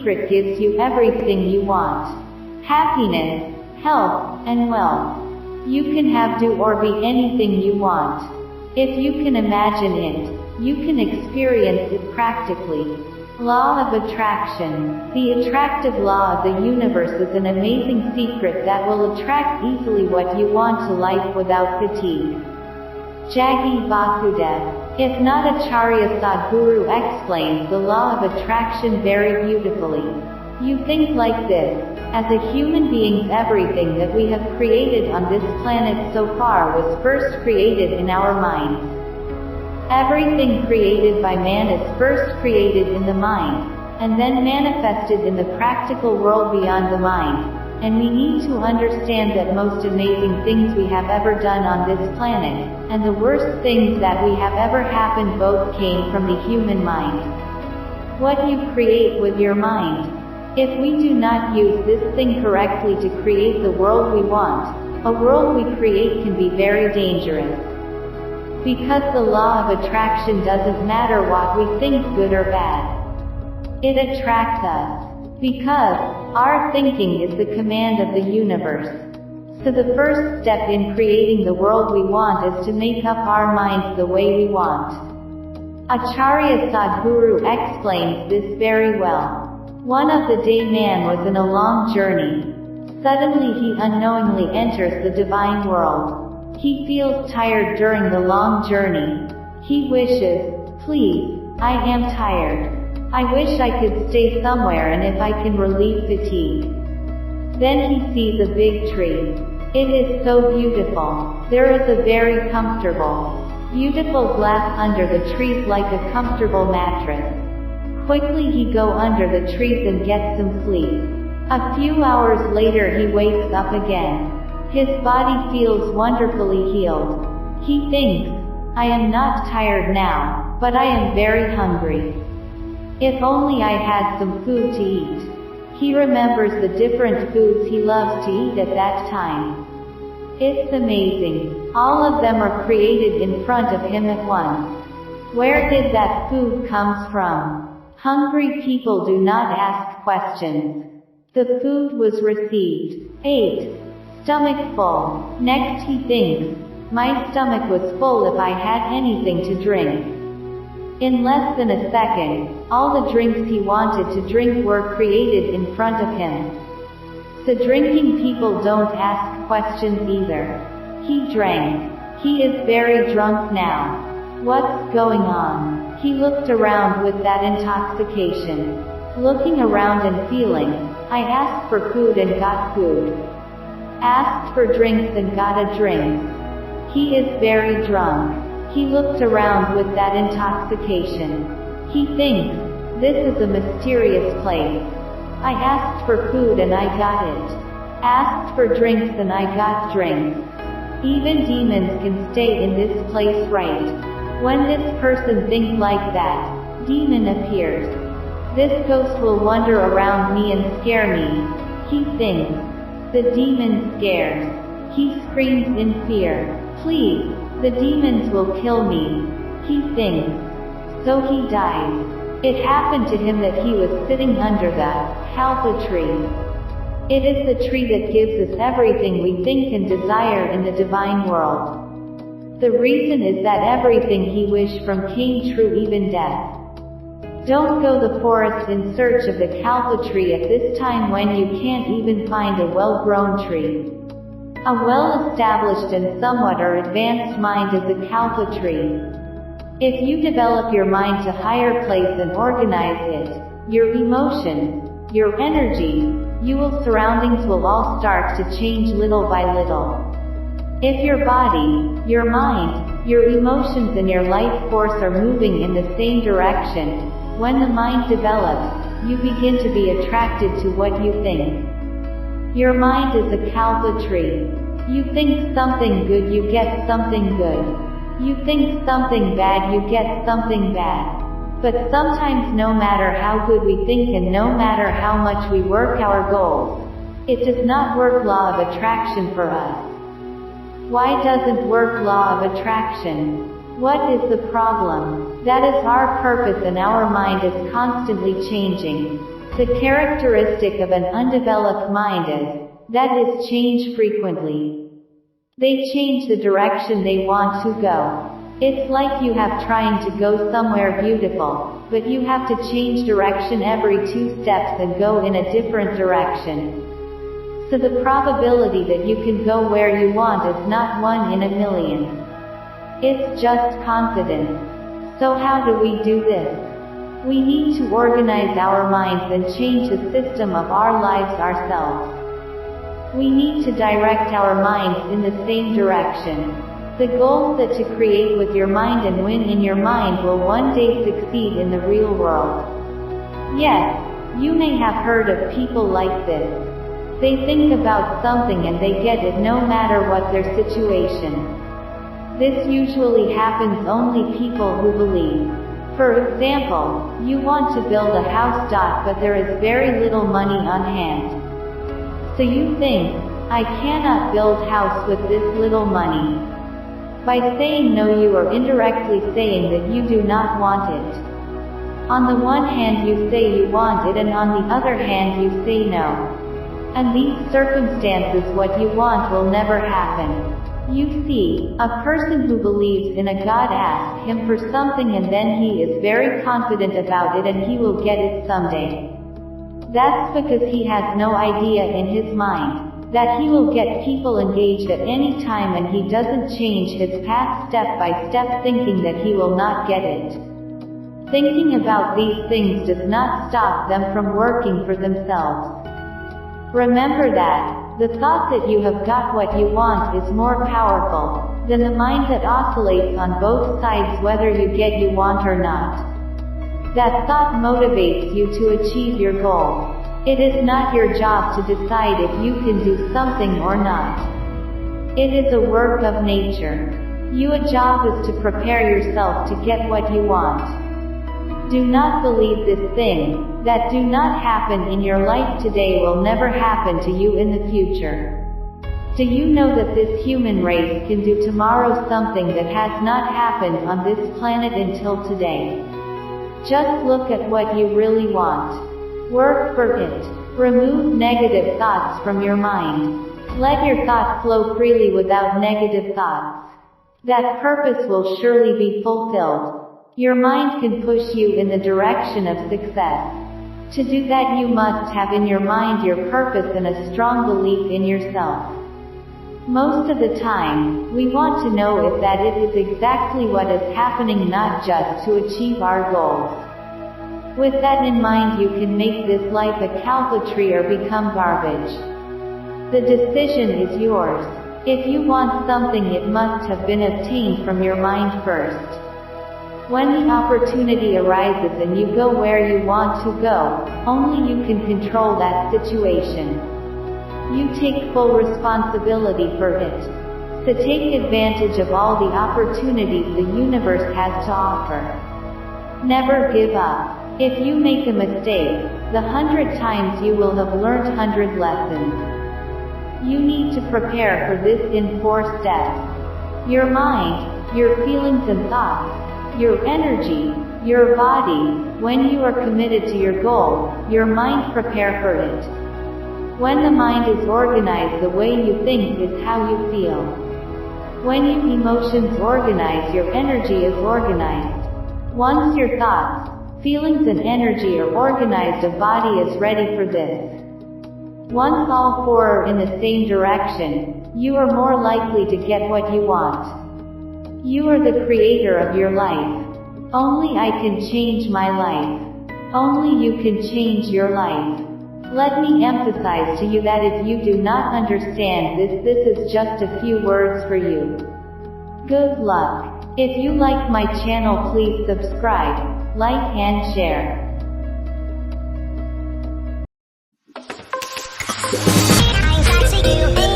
secret gives you everything you want. Happiness, health, and wealth. You can have, do, or be anything you want. If you can imagine it, you can experience it practically. Law of attraction. The attractive law of the universe is an amazing secret that will attract easily what you want to life without fatigue. Jaggi Vasudev. If not, Acharya Sadhguru explains the law of attraction very beautifully. You think like this: as a human beings, everything that we have created on this planet so far was first created in our minds. Everything created by man is first created in the mind, and then manifested in the practical world beyond the mind. And we need to understand that most amazing things we have ever done on this planet, and the worst things that we have ever happened, both came from the human mind. What you create with your mind. If we do not use this thing correctly to create the world we want, a world we create can be very dangerous. Because the law of attraction doesn't matter what we think, good or bad. It attracts us. Because our thinking is the command of the universe. So the first step in creating the world we want is to make up our minds the way we want. Acharya Sadhguru explains this very well. One of the day man was in a long journey. Suddenly he unknowingly enters the divine world. He feels tired during the long journey. He wishes, "Please, I am tired. I wish I could stay somewhere and if I can relieve fatigue." Then he sees a big tree. It is so beautiful. There is a very comfortable, beautiful glass under the trees like a comfortable mattress. Quickly he go under the trees and get some sleep. A few hours later he wakes up again. His body feels wonderfully healed. He thinks, "I am not tired now, but I am very hungry. If only I had some food to eat." He remembers the different foods he loves to eat at that time. It's amazing. All of them are created in front of him at once. Where did that food comes from? Hungry people do not ask questions. The food was received. 8. Stomach full. Next he thinks, "My stomach was full if I had anything to drink." In less than a second, all the drinks he wanted to drink were created in front of him. So drinking people don't ask questions either. He drank. He is very drunk now. What's going on? He looked around with that intoxication. Looking around and feeling, "I asked for food and got food. Asked for drinks and got a drink." He is very drunk. He looked around with that intoxication. He thinks, "This is a mysterious place. I asked for food and I got it. Asked for drinks and I got drinks. Even demons can stay in this place, right?" When this person thinks like that, demon appears. "This ghost will wander around me and scare me." He thinks. The demon scares. He screams in fear, "Please, the demons will kill me." He thinks. So he dies. It happened to him that he was sitting under the kalpa tree. It is the tree that gives us everything we think and desire in the divine world. The reason is that everything he wished from came true, even death. Don't go the forest in search of the kalpa tree at this time when you can't even find a well-grown tree. A well-established and somewhat or advanced mind is a kalpa tree. If you develop your mind to higher place and organize it, your emotions, your energy, your surroundings will all start to change little by little. If your body, your mind, your emotions and your life force are moving in the same direction, when the mind develops, you begin to be attracted to what you think. Your mind is a kalpa tree. You think something good, you get something good. You think something bad, you get something bad. But sometimes no matter how good we think and no matter how much we work our goals, it does not work law of attraction for us. Why doesn't work law of attraction? What is the problem? That is our purpose and our mind is constantly changing. The characteristic of an undeveloped mind is that is change frequently. They change the direction they want to go. It's like you have trying to go somewhere beautiful, but you have to change direction every 2 steps and go in a different direction. So the probability that you can go where you want is not 1 in a million. It's just confidence. So how do we do this? We need to organize our minds and change the system of our lives ourselves. We need to direct our minds in the same direction. The goal is to create with your mind and win in your mind will one day succeed in the real world. Yes, you may have heard of people like this. They think about something and they get it no matter what their situation. This usually happens only people who believe. For example, you want to build a house. But there is very little money on hand. So you think, I cannot build house with this little money. By saying no you are indirectly saying that you do not want it. On the one hand you say you want it and on the other hand you say no. And these circumstances what you want will never happen. You see, a person who believes in a God asks him for something and then he is very confident about it and he will get it someday. That's because he has no idea in his mind that he will get people engaged at any time and he doesn't change his path step by step thinking that he will not get it. Thinking about these things does not stop them from working for themselves. Remember that the thought that you have got what you want is more powerful than the mind that oscillates on both sides whether you get you want or not. That thought motivates you to achieve your goal. It is not your job to decide if you can do something or not. It is a work of nature. Your job is to prepare yourself to get what you want. Do not believe this thing that do not happen in your life today will never happen to you in the future. Do you know that this human race can do tomorrow something that has not happened on this planet until today? Just look at what you really want. Work for it. Remove negative thoughts from your mind. Let your thoughts flow freely without negative thoughts. That purpose will surely be fulfilled. Your mind can push you in the direction of success. To do that you must have in your mind your purpose and a strong belief in yourself. Most of the time, we want to know if that it is exactly what is happening not just to achieve our goals. With that in mind you can make this life a calculatree or become garbage. The decision is yours. If you want something it must have been obtained from your mind first. When the opportunity arises and you go where you want to go, only you can control that situation. You take full responsibility for it. So take advantage of all the opportunities the universe has to offer. Never give up. If you make a mistake, the 100 times you will have learned 100 lessons. You need to prepare for this in 4 steps. Your mind, your feelings and thoughts, your energy, your body. When you are committed to your goal, your mind prepare for it. When the mind is organized, the way you think is how you feel. When your emotions organize, your energy is organized. Once your thoughts, feelings and energy are organized, a body is ready for this. Once all 4 are in the same direction, you are more likely to get what you want. You are the creator of your life. Only I can change my life. Only you can change your life. Let me emphasize to you that if you do not understand this is just a few words for you. Good luck. If you like my channel, please subscribe, like and share. I'm glad to you.